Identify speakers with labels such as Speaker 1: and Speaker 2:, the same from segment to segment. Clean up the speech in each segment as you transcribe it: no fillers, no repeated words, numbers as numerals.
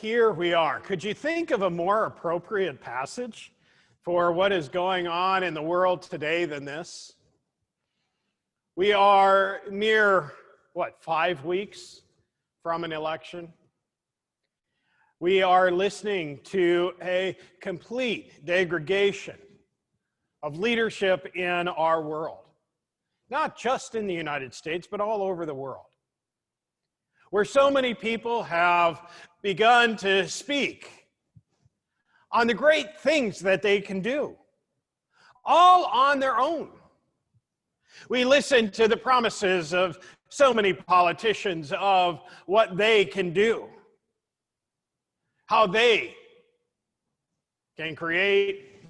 Speaker 1: here we are. Could you think of a more appropriate passage for what is going on in the world today than this? We are mere, 5 weeks from an election. We are listening to a complete degradation of leadership in our world, not just in the United States, but all over the world, where so many people have begun to speak on the great things that they can do, all on their own. We listen to the promises of so many politicians of what they can do, how they can create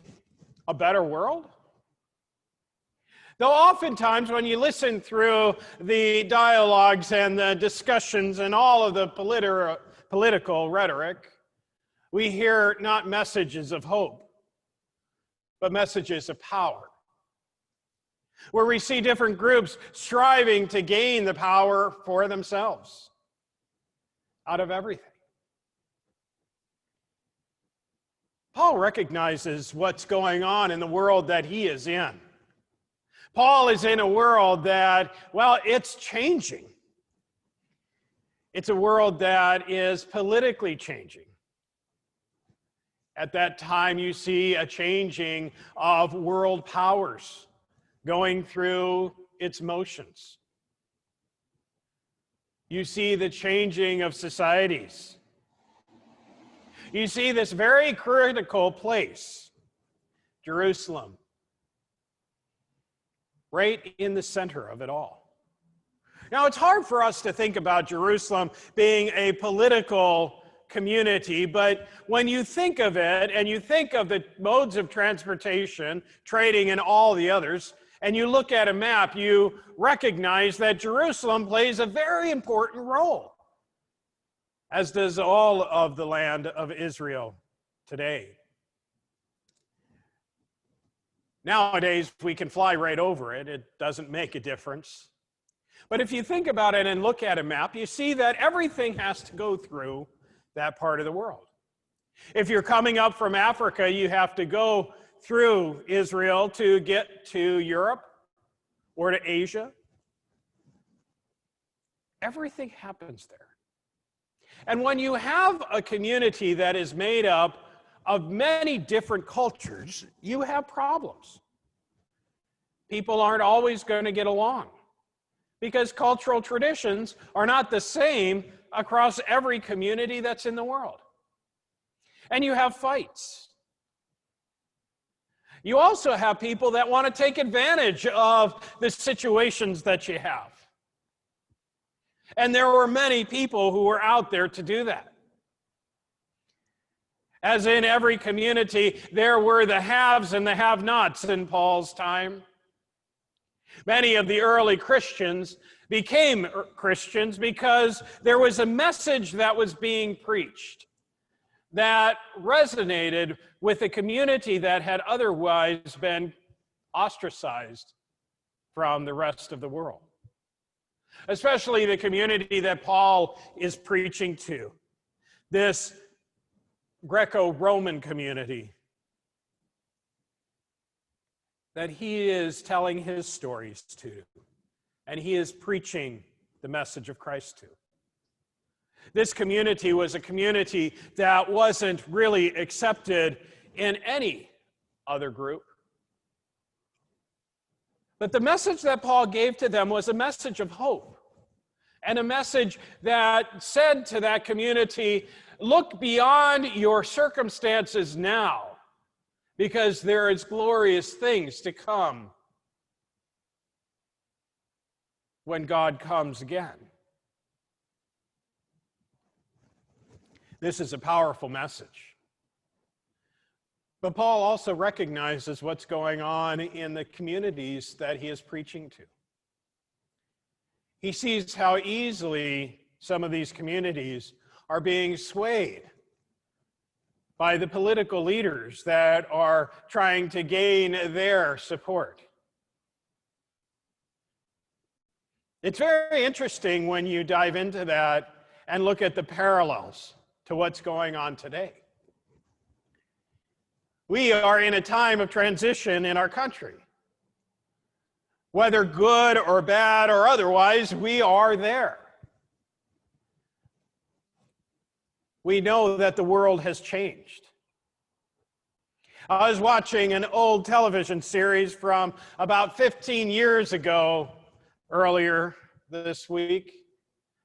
Speaker 1: a better world. Though oftentimes when you listen through the dialogues and the discussions and all of the political rhetoric, we hear not messages of hope, but messages of power, where we see different groups striving to gain the power for themselves out of everything. Paul recognizes what's going on in the world that he is in. Paul is in a world that, it's changing. It's a world that is politically changing. At that time, you see a changing of world powers going through its motions. You see the changing of societies. You see this very critical place, Jerusalem, right in the center of it all. Now, it's hard for us to think about Jerusalem being a political community, but when you think of it and you think of the modes of transportation, trading, and all the others, and you look at a map, you recognize that Jerusalem plays a very important role, as does all of the land of Israel today. Nowadays, we can fly right over it. It doesn't make a difference. But if you think about it and look at a map, you see that everything has to go through that part of the world. If you're coming up from Africa, you have to go through Israel to get to Europe or to Asia. Everything happens there. And when you have a community that is made up of many different cultures, you have problems. People aren't always going to get along because cultural traditions are not the same across every community that's in the world. And you have fights. You also have people that want to take advantage of the situations that you have. And there were many people who were out there to do that. As in every community, there were the haves and the have-nots in Paul's time. Many of the early Christians became Christians because there was a message that was being preached that resonated with a community that had otherwise been ostracized from the rest of the world. Especially the community that Paul is preaching to, this Greco-Roman community that he is telling his stories to, and he is preaching the message of Christ to. This community was a community that wasn't really accepted in any other group. But the message that Paul gave to them was a message of hope, and a message that said to that community, look beyond your circumstances now, because there is glorious things to come when God comes again. This is a powerful message. But Paul also recognizes what's going on in the communities that he is preaching to. He sees how easily some of these communities are being swayed by the political leaders that are trying to gain their support. It's very interesting when you dive into that and look at the parallels to what's going on today. We are in a time of transition in our country. Whether good or bad or otherwise, we are there. We know that the world has changed. I was watching an old television series from about 15 years ago, earlier this week.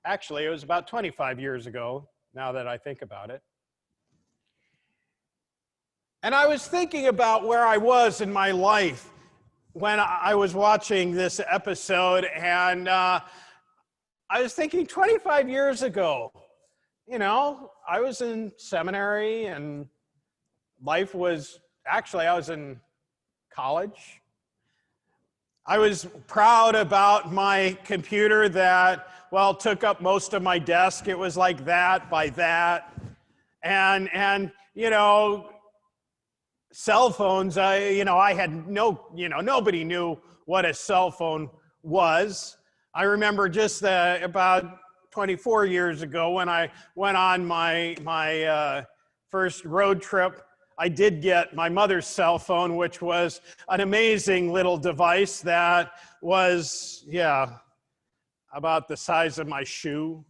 Speaker 1: Actually, it was about 25 years ago, now that I think about it. And I was thinking about where I was in my life when I was watching this episode, and I was thinking 25 years ago, I was in seminary, and life was, actually, I was in college. I was proud about my computer that, took up most of my desk. It was like that by that. And cell phones, I had nobody knew what a cell phone was. I remember just about 24 years ago when I went on my first road trip, I did get my mother's cell phone, which was an amazing little device that was, about the size of my shoe,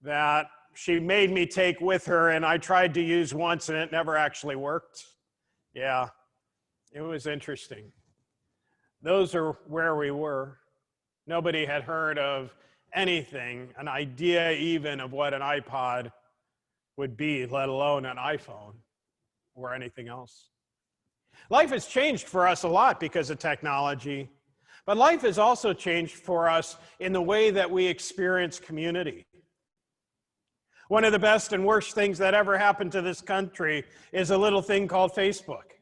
Speaker 1: that she made me take with her, and I tried to use once, and it never actually worked. Yeah, it was interesting. Those are where we were. Nobody had heard of anything, an idea even of what an iPod would be, let alone an iPhone or anything else. Life has changed for us a lot because of technology, but life has also changed for us in the way that we experience community. One of the best and worst things that ever happened to this country is a little thing called Facebook.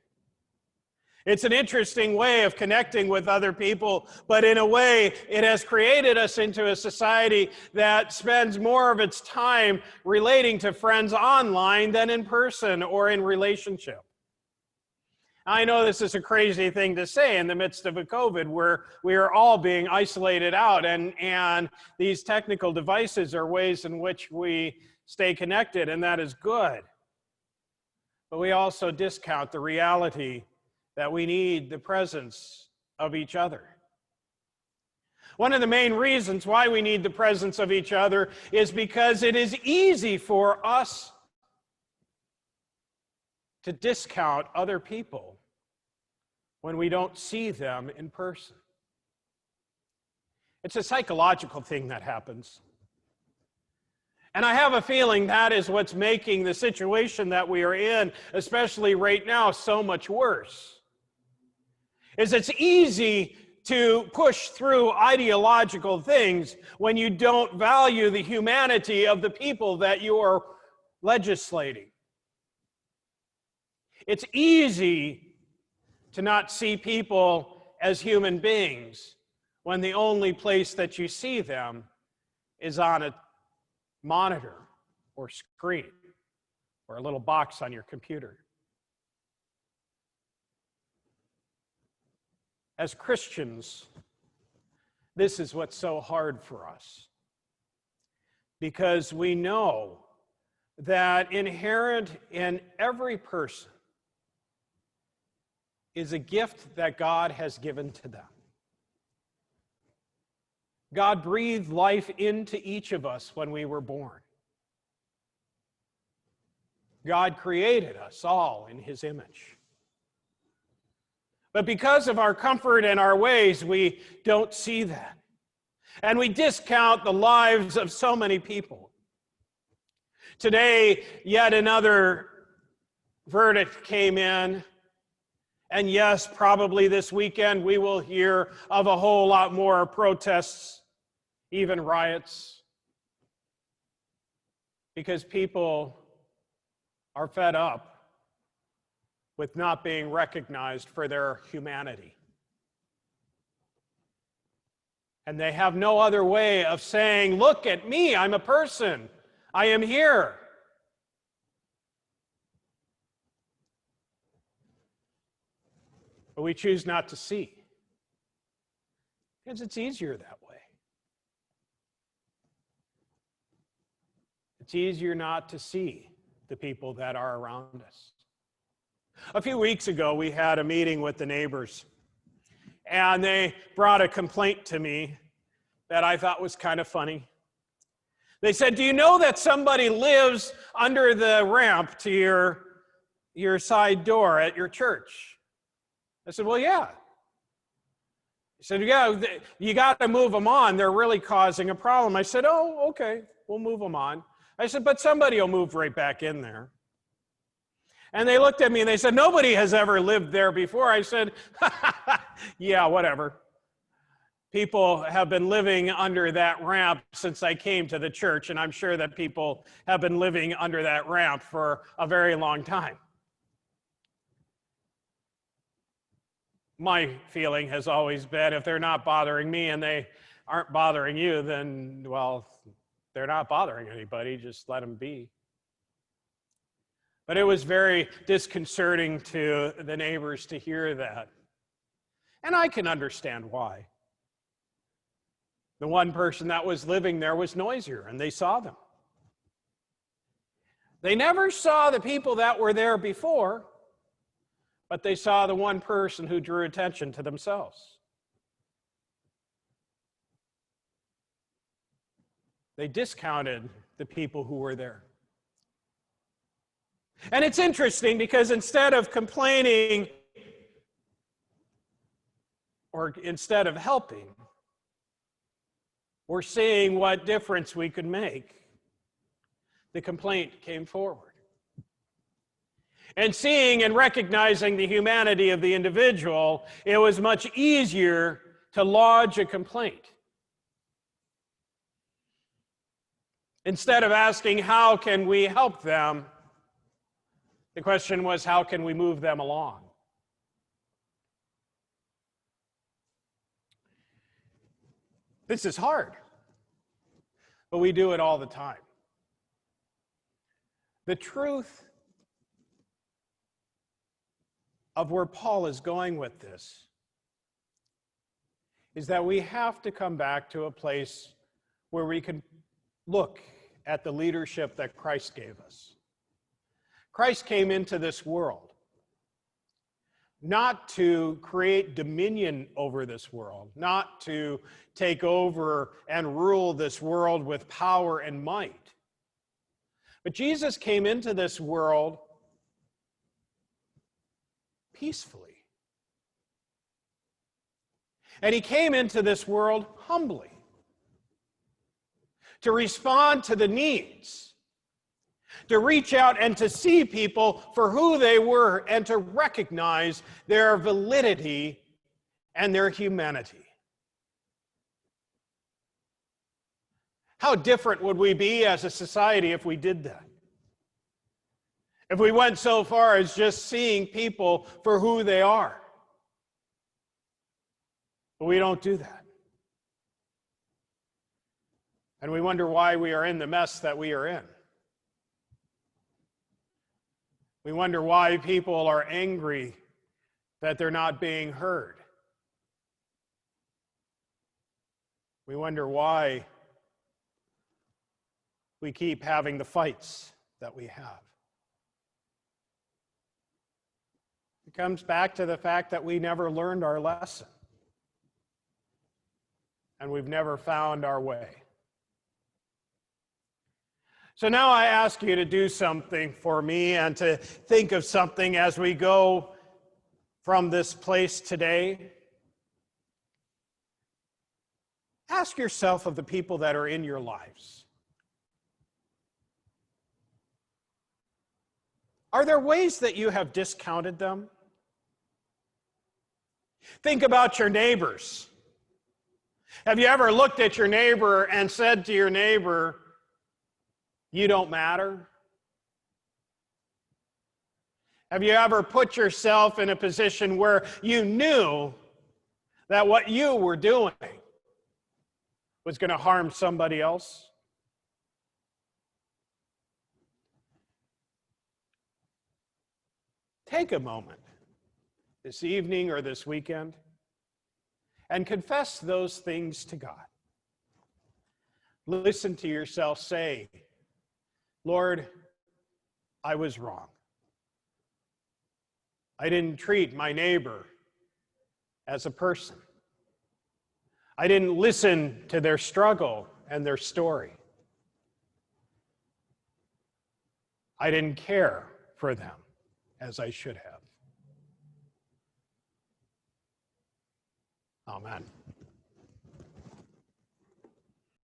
Speaker 1: It's an interesting way of connecting with other people, but in a way, it has created us into a society that spends more of its time relating to friends online than in person or in relationship. I know this is a crazy thing to say in the midst of a COVID where we are all being isolated out, and these technical devices are ways in which we stay connected, and that is good. But we also discount the reality that we need the presence of each other. One of the main reasons why we need the presence of each other is because it is easy for us to discount other people when we don't see them in person. It's a psychological thing that happens. And I have a feeling that is what's making the situation that we are in, especially right now, so much worse. It's easy to push through ideological things when you don't value the humanity of the people that you are legislating. It's easy to not see people as human beings when the only place that you see them is on a monitor or screen or a little box on your computer. As Christians, this is what's so hard for us, because we know that inherent in every person is a gift that God has given to them. God breathed life into each of us when we were born. God created us all in His image. But because of our comfort and our ways, we don't see that. And we discount the lives of so many people. Today, yet another verdict came in. And yes, probably this weekend we will hear of a whole lot more protests, even riots, because people are fed up with not being recognized for their humanity. And they have no other way of saying, look at me, I'm a person, I am here. But we choose not to see, because it's easier that way. It's easier not to see the people that are around us. A few weeks ago, we had a meeting with the neighbors, and they brought a complaint to me that I thought was kind of funny. They said, "Do you know that somebody lives under the ramp to your side door at your church?" I said, "Well, yeah." He said, "Yeah, you got to move them on. They're really causing a problem." I said, "Oh, okay, we'll move them on." I said, "But somebody will move right back in there." And they looked at me and they said, "Nobody has ever lived there before." I said, "Yeah, whatever. People have been living under that ramp since I came to the church, and I'm sure that people have been living under that ramp for a very long time." My feeling has always been, if they're not bothering me and they aren't bothering you, then, well, they're not bothering anybody. Just let them be. But it was very disconcerting to the neighbors to hear that. And I can understand why. The one person that was living there was noisier, and they saw them. They never saw the people that were there before, but they saw the one person who drew attention to themselves. They discounted the people who were there. And it's interesting because instead of complaining or instead of helping, or seeing what difference we could make, the complaint came forward. And seeing and recognizing the humanity of the individual, it was much easier to lodge a complaint. Instead of asking, how can we help them, the question was, how can we move them along? This is hard, but we do it all the time. The truth of where Paul is going with this is that we have to come back to a place where we can look at the leadership that Christ gave us. Christ came into this world not to create dominion over this world, not to take over and rule this world with power and might. But Jesus came into this world peacefully. And he came into this world humbly to respond to the needs, to reach out and to see people for who they were and to recognize their validity and their humanity. How different would we be as a society if we did that? If we went so far as just seeing people for who they are. But we don't do that. And we wonder why we are in the mess that we are in. We wonder why people are angry that they're not being heard. We wonder why we keep having the fights that we have. It comes back to the fact that we never learned our lesson. And we've never found our way. So now I ask you to do something for me and to think of something as we go from this place today. Ask yourself of the people that are in your lives. Are there ways that you have discounted them? Think about your neighbors. Have you ever looked at your neighbor and said to your neighbor, "You don't matter"? Have you ever put yourself in a position where you knew that what you were doing was going to harm somebody else? Take a moment this evening or this weekend and confess those things to God. Listen to yourself say Lord, I was wrong. I didn't treat my neighbor as a person. I didn't listen to their struggle and their story. I didn't care for them as I should have. Amen.